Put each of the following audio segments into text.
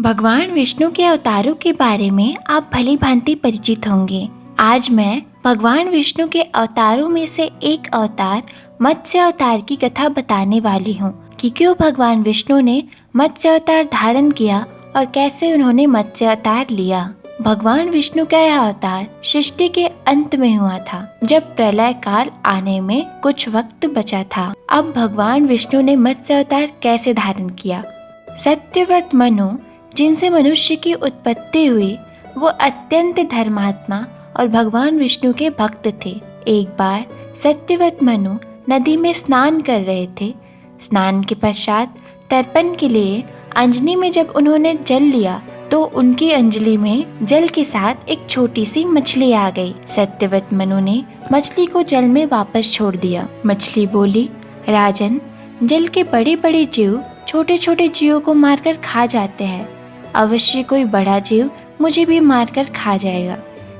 भगवान विष्णु के अवतारों के बारे में आप भली भांति परिचित होंगे। आज मैं भगवान विष्णु के अवतारों में से एक अवतार मत्स्य अवतार की कथा बताने वाली हूँ कि क्यों भगवान विष्णु ने मत्स्य अवतार धारण किया और कैसे उन्होंने मत्स्य अवतार लिया। भगवान विष्णु का यह अवतार सृष्टि के अंत में हुआ था, जब प्रलय काल आने में कुछ वक्त बचा था। अब भगवान विष्णु ने मत्स्य अवतार कैसे धारण किया। सत्यव्रत मनु, जिनसे मनुष्य की उत्पत्ति हुई, वो अत्यंत धर्मात्मा और भगवान विष्णु के भक्त थे। एक बार सत्यव्रत मनु नदी में स्नान कर रहे थे। स्नान के पश्चात तर्पण के लिए अंजलि में जब उन्होंने जल लिया तो उनकी अंजलि में जल के साथ एक छोटी सी मछली आ गई। सत्यव्रत मनु ने मछली को जल में वापस छोड़ दिया। मछली बोली, राजन, जल के बड़े बड़े जीव छोटे छोटे जीवों को मारकर खा जाते हैं। अवश्य कोई बड़ा जीव मुझे भी मारकर खा जाएगा।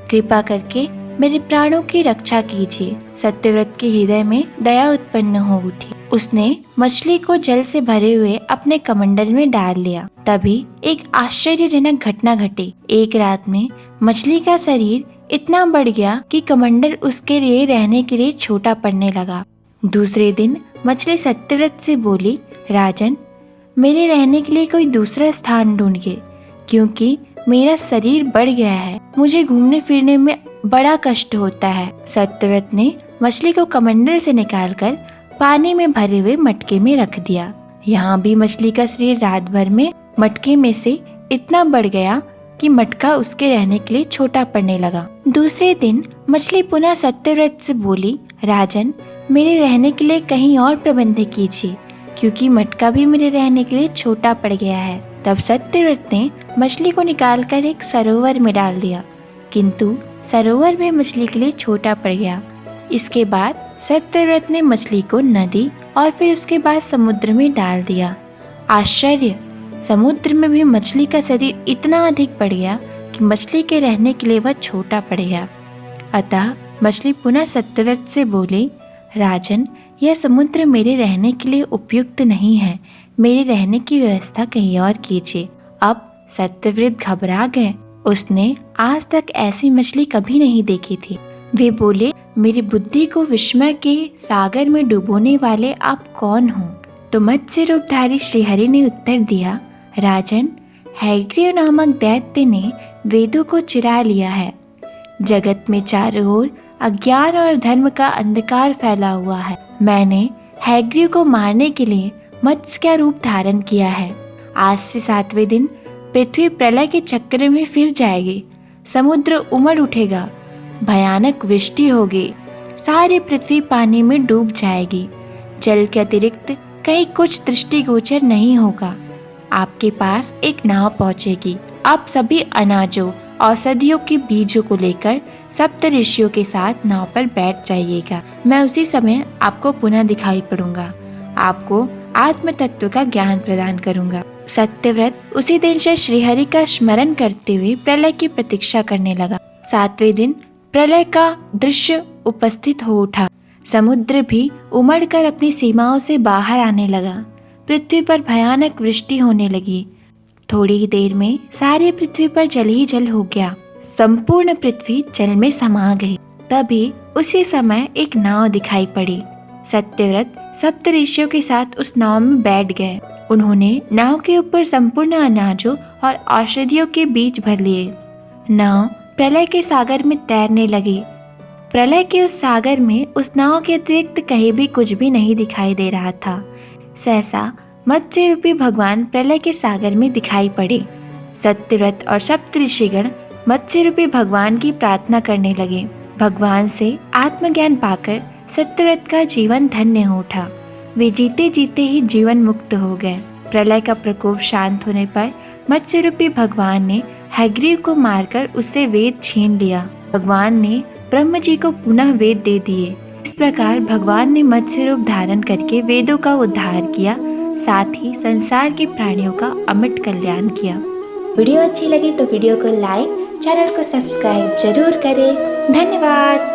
कृपा करके मेरे प्राणों की रक्षा कीजिए। सत्यव्रत के हृदय में दया उत्पन्न हो उठी। उसने मछली को जल से भरे हुए अपने कमंडल में डाल लिया। तभी एक आश्चर्यजनक घटना घटी। एक रात में मछली का शरीर इतना बढ़ गया कि कमंडल उसके लिए रहने के लिए छोटा पड़ने लगा। दूसरे दिन मछली सत्यव्रत से बोली, राजन, मेरे रहने के लिए कोई दूसरा स्थान ढूंढिए, क्योंकि मेरा शरीर बढ़ गया है। मुझे घूमने फिरने में बड़ा कष्ट होता है। सत्यव्रत ने मछली को कमंडल से निकालकर पानी में भरे हुए मटके में रख दिया। यहाँ भी मछली का शरीर रात भर में मटके में से इतना बढ़ गया कि मटका उसके रहने के लिए छोटा पड़ने लगा। दूसरे दिन मछली पुनः सत्यव्रत से बोली, राजन, मेरे रहने के लिए कहीं और प्रबंध कीजिए, क्योंकि मटका भी मेरे रहने के लिए छोटा पड़ गया है। तब सत्यव्रत ने मछली को निकालकर एक सरोवर में डाल दिया, किंतु सरोवर भी मछली के लिए छोटा पड़ गया। इसके बाद सत्यव्रत ने मछली को नदी और फिर उसके बाद समुद्र में डाल दिया। आश्चर्य! समुद्र में भी मछली का शरीर इतना अधिक बढ़ गया कि मछली के रहने के लिए वह छोटा पड़ गया। अतः मछली पुनः सत्यव्रत से बोली, राजन, यह समुद्र मेरे रहने के लिए उपयुक्त नहीं है। मेरे रहने की व्यवस्था कहीं और कीजिए। अब सत्यव्रत घबरा गए। उसने आज तक ऐसी मछली कभी नहीं देखी थी। वे बोले, मेरी बुद्धि को विस्मय के सागर में डुबोने वाले आप कौन हो? तो मत्स्य रूपधारी श्रीहरि ने उत्तर दिया, राजन, हैग्रीव नामक दैत्य ने वेदों को चुरा लिया है। जगत में चारों ओर अज्ञान और धर्म का अंधकार फैला हुआ है। मैंने हैग्रीव को मारने के लिए मत्स्य का रूप धारण किया है। आज से 7वें दिन पृथ्वी प्रलय के चक्र में फिर जाएगी। समुद्र उमड़ उठेगा, भयानक वृष्टि होगी, सारी पृथ्वी पानी में डूब जाएगी। जल के अतिरिक्त कहीं कुछ दृष्टिगोचर नहीं होगा। आपके पास एक नाव पहुंचेगी। आप सभी अनाजों, औषधियों के बीजों को लेकर सप्त ऋषियों के साथ नाव पर बैठ जाइएगा। मैं उसी समय आपको पुनः दिखाई पड़ूंगा। आपको आत्म तत्व का ज्ञान प्रदान करूंगा। सत्यव्रत उसी दिन से श्रीहरि का स्मरण करते हुए प्रलय की प्रतीक्षा करने लगा। 7वें दिन प्रलय का दृश्य उपस्थित हो उठा। समुद्र भी उमड़कर अपनी सीमाओं से बाहर आने लगा। पृथ्वी पर भयानक वृष्टि होने लगी। थोड़ी ही देर में सारी पृथ्वी पर जल ही जल हो गया। संपूर्ण पृथ्वी जल में समा गई। तभी उसी समय एक नाव दिखाई पड़ी। सत्यव्रत सप्त ऋषियों के साथ उस नाव में बैठ गए। उन्होंने नाव के ऊपर संपूर्ण अनाजों और औषधियों के बीज भर लिए। नाव प्रलय के सागर में तैरने लगी। प्रलय के उस सागर में उस नाव के अतिरिक्त कहीं भी कुछ भी नहीं दिखाई दे रहा था। सहसा मत्स्य रूपी भगवान प्रलय के सागर में दिखाई पड़े। सत्यव्रत और सप्त ऋषिगण मत्स्य रूपी भगवान की प्रार्थना करने लगे। भगवान से आत्मज्ञान पाकर सत्यव्रत का जीवन धन्य हो उठा। वे जीते जीते ही जीवन मुक्त हो गए। प्रलय का प्रकोप शांत होने पर मत्स्य रूपी भगवान ने हैग्रीव को मारकर उससे वेद छीन लिया। भगवान ने ब्रह्म जी को पुनः वेद दे दिए। इस प्रकार भगवान ने मत्स्य रूप धारण करके वेदों का उद्धार किया, साथ ही संसार के प्राणियों का अमिट कल्याण किया। वीडियो अच्छी लगी तो वीडियो को लाइक, चैनल को सब्सक्राइब जरूर करें। धन्यवाद।